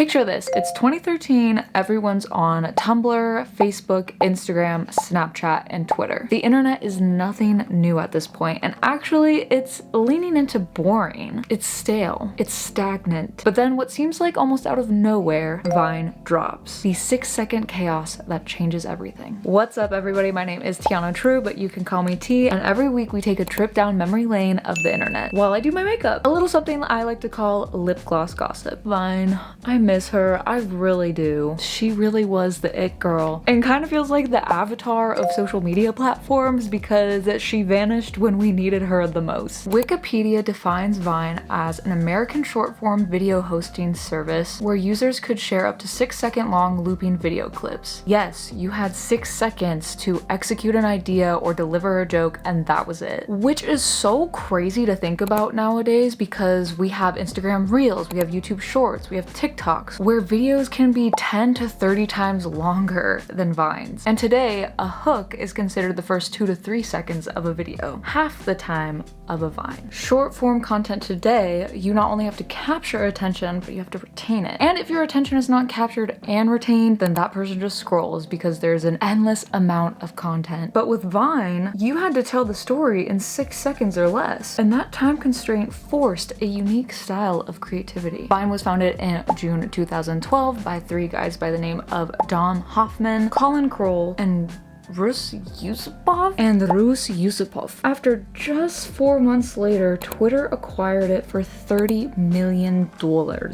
Picture this, it's 2013, everyone's on Tumblr, Facebook, Instagram, Snapchat, and Twitter. The internet is nothing new at this point, and actually it's leaning into boring. It's stale, it's stagnant. But then what seems like almost out of nowhere, Vine drops. The 6-second chaos that changes everything. What's up everybody, my name is Tiana True, but you can call me T, and every week we take a trip down memory lane of the internet while I do my makeup. A little something I like to call lip gloss gossip. Vine, I miss her, I really do. She really was the it girl, and kind of feels like the avatar of social media platforms because she vanished when we needed her the most. Wikipedia defines Vine as an American short-form video hosting service where users could share up to 6-second long looping video clips. Yes, you had 6 seconds to execute an idea or deliver a joke, and that was it. Which is so crazy to think about nowadays because we have Instagram Reels, we have YouTube Shorts, we have TikToks, where videos can be 10 to 30 times longer than Vines. And today, a hook is considered the first 2 to 3 seconds of a video, half the time of a Vine. Short form content today, you not only have to capture attention, but you have to retain it. And if your attention is not captured and retained, then that person just scrolls because there's an endless amount of content. But with Vine, you had to tell the story in 6 seconds or less, and that time constraint forced a unique style of creativity. Vine was founded in June 2012 by 3 guys by the name of Dom Hoffman, Colin Kroll, and Rus Yusupov. After just 4 months later, Twitter acquired it for $30 million.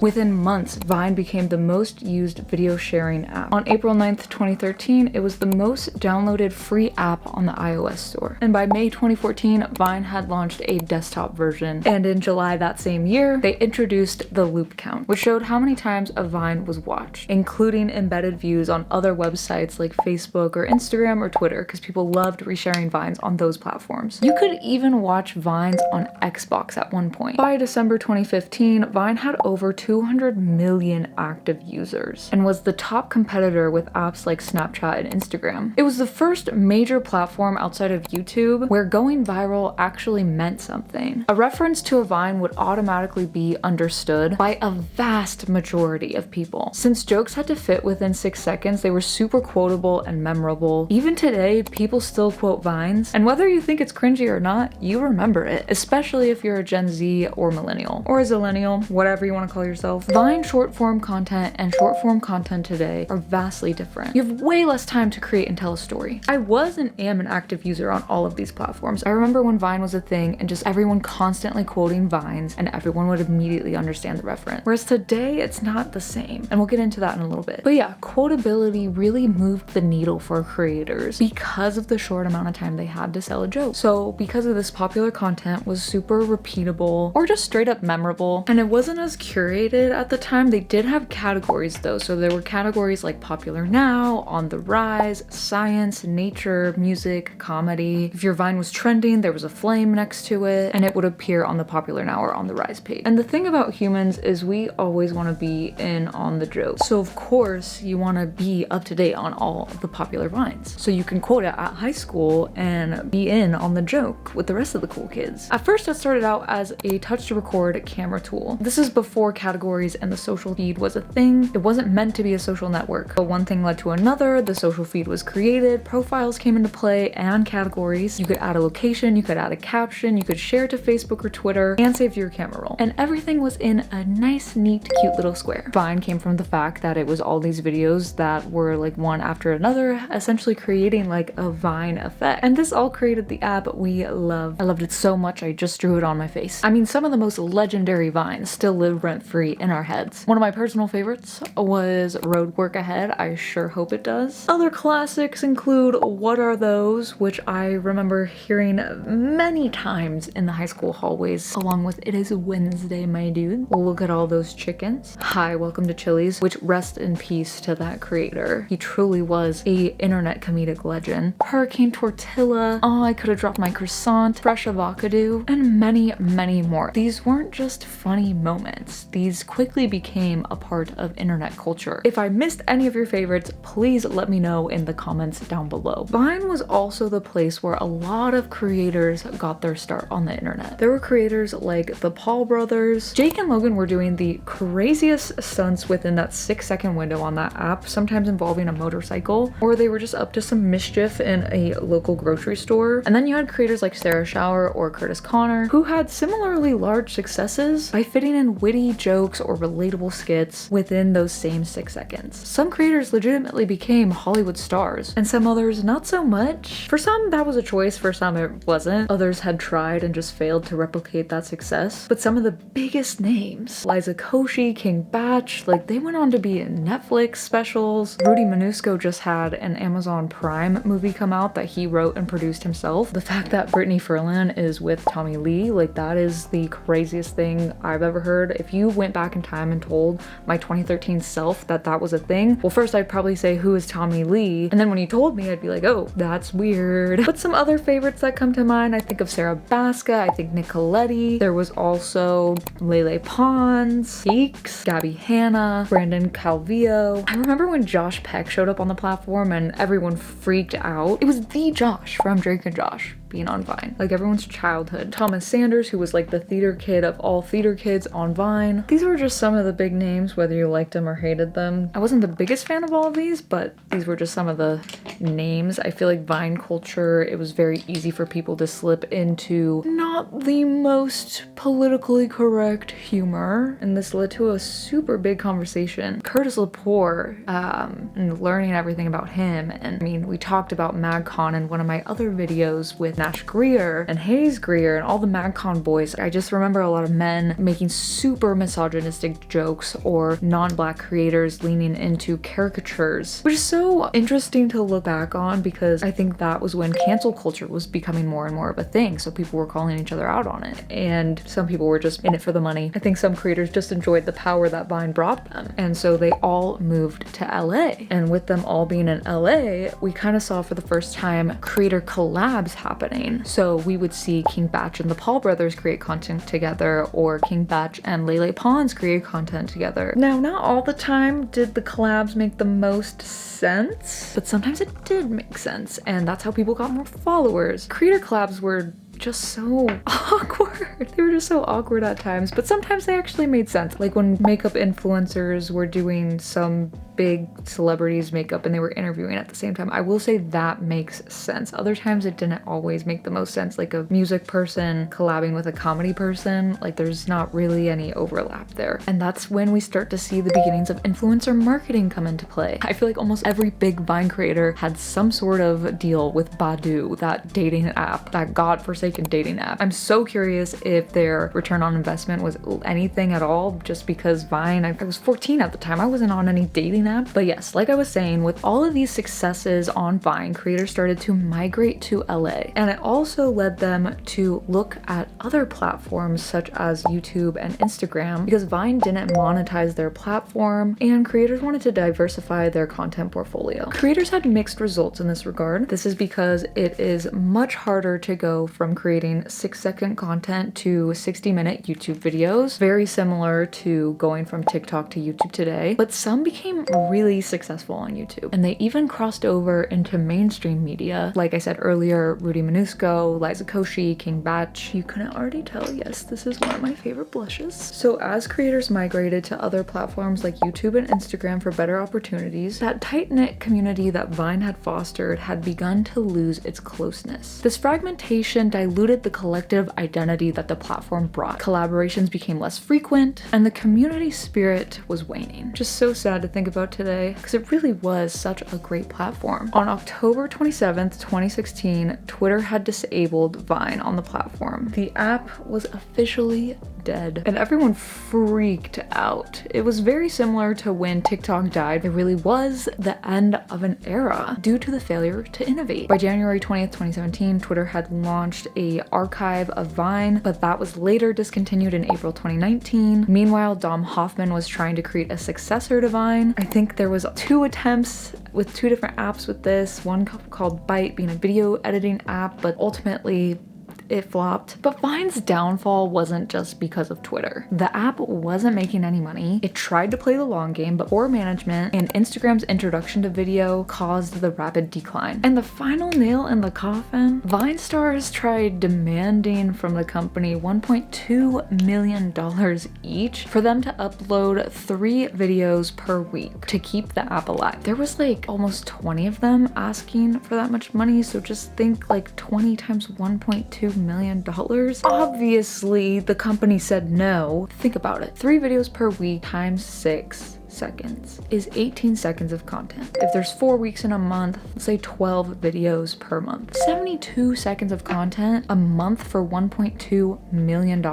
Within months, Vine became the most used video sharing app. On April 9th, 2013, it was the most downloaded free app on the iOS store. And by May 2014, Vine had launched a desktop version. And in July that same year, they introduced the loop count, which showed how many times a Vine was watched, including embedded views on other websites like Facebook or Instagram or Twitter, because people loved resharing Vines on those platforms. You could even watch Vines on Xbox at one point. By December 2015, Vine had over 200 million active users and was the top competitor with apps like Snapchat and Instagram. It was the first major platform outside of YouTube where going viral actually meant something. A reference to a Vine would automatically be understood by a vast majority of people. Since jokes had to fit within 6 seconds, they were super quotable and memorable. Even today, people still quote Vines, and whether you think it's cringy or not, you remember it, especially if you're a Gen Z or millennial, or a zillennial, whatever you want to call yourself. Vine short-form content and short-form content today are vastly different. You have way less time to create and tell a story. I was and am an active user on all of these platforms. I remember when Vine was a thing and just everyone constantly quoting Vines and everyone would immediately understand the reference. Whereas today, it's not the same, and we'll get into that in a little bit. But yeah, quotability really moved the needle for creators because of the short amount of time they had to sell a joke. So because of this, popular content was super repeatable or just straight up memorable, and it wasn't as curated at the time. They did have categories though, so there were categories like popular now, on the rise, science, nature, music, comedy. If your Vine was trending, there was a flame next to it and it would appear on the popular now or on the rise page. And the thing about humans is we always want to be in on the joke, so of course you want to be up to date on all of the popular Vines so you can quote it at high school and be in on the joke with the rest of the cool kids. At first, it started out as a touch to record camera tool. This is before categories and the social feed was a thing. It wasn't meant to be a social network, but one thing led to another. The social feed was created, profiles came into play, and categories. You could add a location, you could add a caption, you could share it to Facebook or Twitter, and save to your camera roll. And everything was in a nice, neat, cute little square. Vine came from the fact that it was all these videos that were like one after another, essentially creating like a Vine effect. And this all created the app we love. I loved it so much I just drew it on my face. I mean, some of the most legendary Vines still live rent-free in our heads. One of my personal favorites was Road Work Ahead. I sure hope it does. Other classics include What Are Those, which I remember hearing many times in the high school hallways, along with It Is Wednesday, my dude. Look at all those chickens. Hi, welcome to Chili's, which rest in peace to that creator. He truly was a internet comedian comedic legend, Hurricane Tortilla, Oh, I Could Have Dropped My Croissant, Fresh Avocado, and many, many more. These weren't just funny moments. These quickly became a part of internet culture. If I missed any of your favorites, please let me know in the comments down below. Vine was also the place where a lot of creators got their start on the internet. There were creators like the Paul brothers. Jake and Logan were doing the craziest stunts within that 6-second window on that app, sometimes involving a motorcycle, or they were just up to some mischief in a local grocery store. And then you had creators like Sarah Shower or Curtis Connor, who had similarly large successes by fitting in witty jokes or relatable skits within those same 6 seconds. Some creators legitimately became Hollywood stars, and some others not so much. For some, that was a choice, for some it wasn't. Others had tried and just failed to replicate that success. But some of the biggest names, Liza Koshy, King Batch, like they went on to be in Netflix specials. Rudy Manusco just had an Amazon Prime movie come out that he wrote and produced himself. The fact that Brittany Furlan is with Tommy Lee, like that is the craziest thing I've ever heard. If you went back in time and told my 2013 self that that was a thing, well, first I'd probably say, who is Tommy Lee? And then when you told me, I'd be like, oh, that's weird. But some other favorites that come to mind, I think of Sarah Baska, I think Nicoletti. There was also Lele Pons, Geeks, Gabby Hanna, Brandon Calvillo. I remember when Josh Peck showed up on the platform and everyone freaked out. It was the Josh from Drake and Josh being on Vine, like everyone's childhood. Thomas Sanders, who was like the theater kid of all theater kids on Vine. These were just some of the big names, whether you liked them or hated them. I wasn't the biggest fan of all of these, but these were just some of the names. I feel like Vine culture, it was very easy for people to slip into not the most politically correct humor, and this led to a super big conversation. Curtis Lepore, and learning everything about him, and I mean, we talked about MagCon in one of my other videos with Nash Greer and Hayes Greer and all the MagCon boys. I just remember a lot of men making super misogynistic jokes or non-black creators leaning into caricatures, which is so interesting to look back on because I think that was when cancel culture was becoming more and more of a thing. So people were calling each other out on it, and some people were just in it for the money. I think some creators just enjoyed the power that Vine brought them, and so they all moved to LA. And with them all being in LA, we kind of saw for the first time creator collabs happening. So we would see King Batch and the Paul brothers create content together, or King Batch and Lele Pons create content together. Now, not all the time did the collabs make the most sense, but sometimes it did make sense, and that's how people got more followers. Creator collabs were just so awkward. They were just so awkward at times, but sometimes they actually made sense. Like when makeup influencers were doing some big celebrities makeup and they were interviewing at the same time. I will say that makes sense. Other times it didn't always make the most sense, like a music person collabing with a comedy person. Like there's not really any overlap there. And that's when we start to see the beginnings of influencer marketing come into play. I feel like almost every big Vine creator had some sort of deal with Badoo, that dating app, that godforsaken dating app. I'm so curious if their return on investment was anything at all, just because Vine, I was 14 at the time. I wasn't on any dating app. But yes, like I was saying, with all of these successes on Vine, creators started to migrate to LA. And it also led them to look at other platforms such as YouTube and Instagram, because Vine didn't monetize their platform and creators wanted to diversify their content portfolio. Creators had mixed results in this regard. This is because it is much harder to go from creating 6-second content to 60-minute YouTube videos, very similar to going from TikTok to YouTube today. But some became really successful on YouTube, and they even crossed over into mainstream media. Like I said earlier, Rudy Manusco, Liza Koshy, King Batch. You couldn't already tell, yes, this is one of my favorite blushes. So as creators migrated to other platforms like YouTube and Instagram for better opportunities, that tight-knit community that Vine had fostered had begun to lose its closeness. This fragmentation diluted the collective identity that the platform brought. Collaborations became less frequent, and the community spirit was waning. Just so sad to think about today, because it really was such a great platform. On October 27th, 2016, Twitter had disabled Vine on the platform. The app was officially dead, and everyone freaked out. It was very similar to when TikTok died. It really was the end of an era due to the failure to innovate. By January 20th, 2017, Twitter had launched a archive of Vine, but that was later discontinued in April 2019. Meanwhile, Dom Hoffman was trying to create a successor to Vine. I think there was 2 attempts with 2 different apps with this, one called Byte being a video editing app, but ultimately it flopped. But Vine's downfall wasn't just because of Twitter. The app wasn't making any money. It tried to play the long game, but poor management and Instagram's introduction to video caused the rapid decline. And the final nail in the coffin, Vine stars tried demanding from the company $1.2 million each for them to upload 3 videos per week to keep the app alive. There was like almost 20 of them asking for that much money, so just think like 20 times $1.2 million. Obviously, the company said no. Think about it. 3 videos per week times 6 seconds is 18 seconds of content. If there's 4 weeks in a month, let's say 12 videos per month. 72 seconds of content a month for $1.2 million?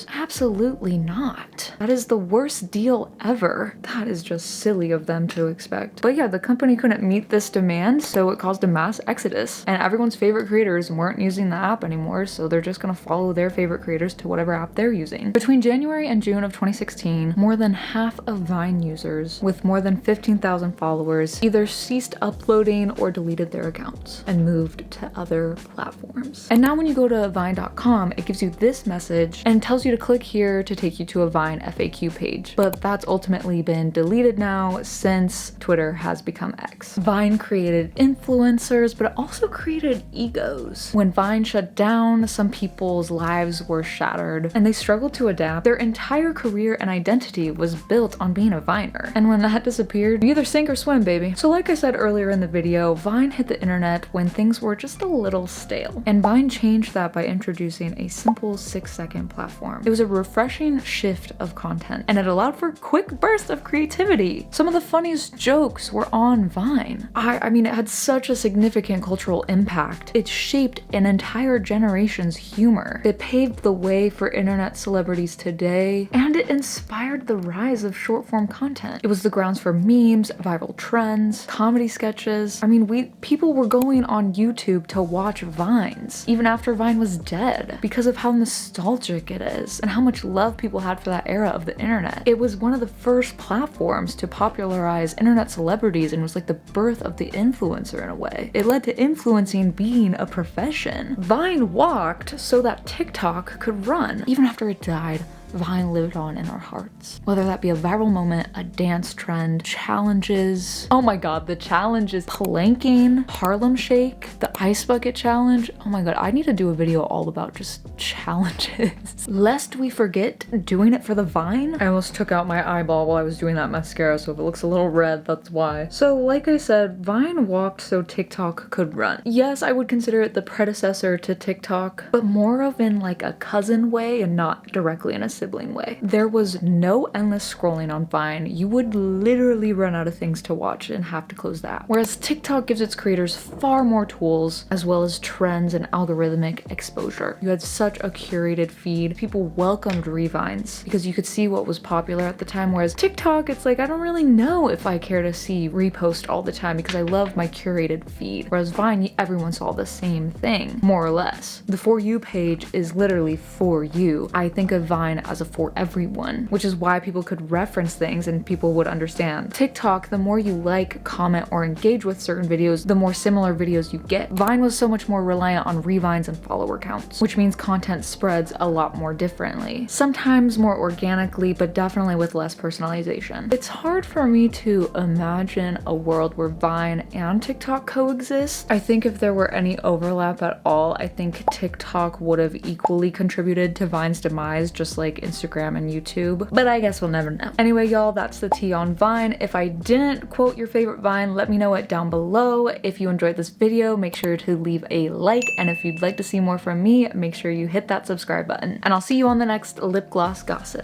Absolutely not. That is the worst deal ever. That is just silly of them to expect. But yeah, the company couldn't meet this demand, so it caused a mass exodus. And everyone's favorite creators weren't using the app anymore, so they're just gonna follow their favorite creators to whatever app they're using. Between January and June of 2016, more than half of Vine users with more than 15,000 followers either ceased uploading or deleted their accounts and moved to other platforms. And now when you go to vine.com, it gives you this message and tells you to click here to take you to a Vine FAQ page. But that's ultimately been deleted now since Twitter has become X. Vine created influencers, but it also created egos. When Vine shut down, some people's lives were shattered and they struggled to adapt. Their entire career and identity was built on being a Viner. And when that disappeared, you either sink or swim, baby. So like I said earlier in the video, Vine hit the internet when things were just a little stale. And Vine changed that by introducing a simple 6-second platform. It was a refreshing shift of content, and it allowed for quick bursts of creativity. Some of the funniest jokes were on Vine. I mean, it had such a significant cultural impact. It shaped an entire generation's humor. It paved the way for internet celebrities today, and it inspired the rise of short-form content. It was the grounds for memes, viral trends, comedy sketches. I mean, people were going on YouTube to watch Vines, even after Vine was dead, because of how nostalgic it is and how much love people had for that era of the internet. It was one of the first platforms to popularize internet celebrities and was like the birth of the influencer in a way. It led to influencing being a profession. Vine walked so that TikTok could run. Even after it died, Vine lived on in our hearts. Whether that be a viral moment, a dance trend, challenges. Oh my god, the challenges. Planking, Harlem Shake, the Ice Bucket Challenge. Oh my god, I need to do a video all about just challenges. Lest we forget doing it for the Vine. I almost took out my eyeball while I was doing that mascara, so if it looks a little red, that's why. So like I said, Vine walked so TikTok could run. Yes, I would consider it the predecessor to TikTok, but more of in like a cousin way and not directly in a sibling way. There was no endless scrolling on Vine. You would literally run out of things to watch and have to close the app. Whereas TikTok gives its creators far more tools, as well as trends and algorithmic exposure. You had such a curated feed. People welcomed revines because you could see what was popular at the time, whereas TikTok, it's like, I don't really know if I care to see repost all the time because I love my curated feed. Whereas Vine, everyone saw the same thing, more or less. The For You page is literally for you. I think of Vine as a for everyone, which is why people could reference things and people would understand. TikTok, the more you like, comment, or engage with certain videos, the more similar videos you get. Vine was so much more reliant on revines and follower counts, which means content spreads a lot more differently. Sometimes more organically, but definitely with less personalization. It's hard for me to imagine a world where Vine and TikTok coexist. I think if there were any overlap at all, I think TikTok would have equally contributed to Vine's demise, just like Instagram and YouTube, but I guess we'll never know. Anyway, y'all, that's the tea on Vine. If I didn't quote your favorite Vine, let me know it down below. If you enjoyed this video, make sure to leave a like, and if you'd like to see more from me, make sure you hit that subscribe button. And I'll see you on the next lip gloss gossip.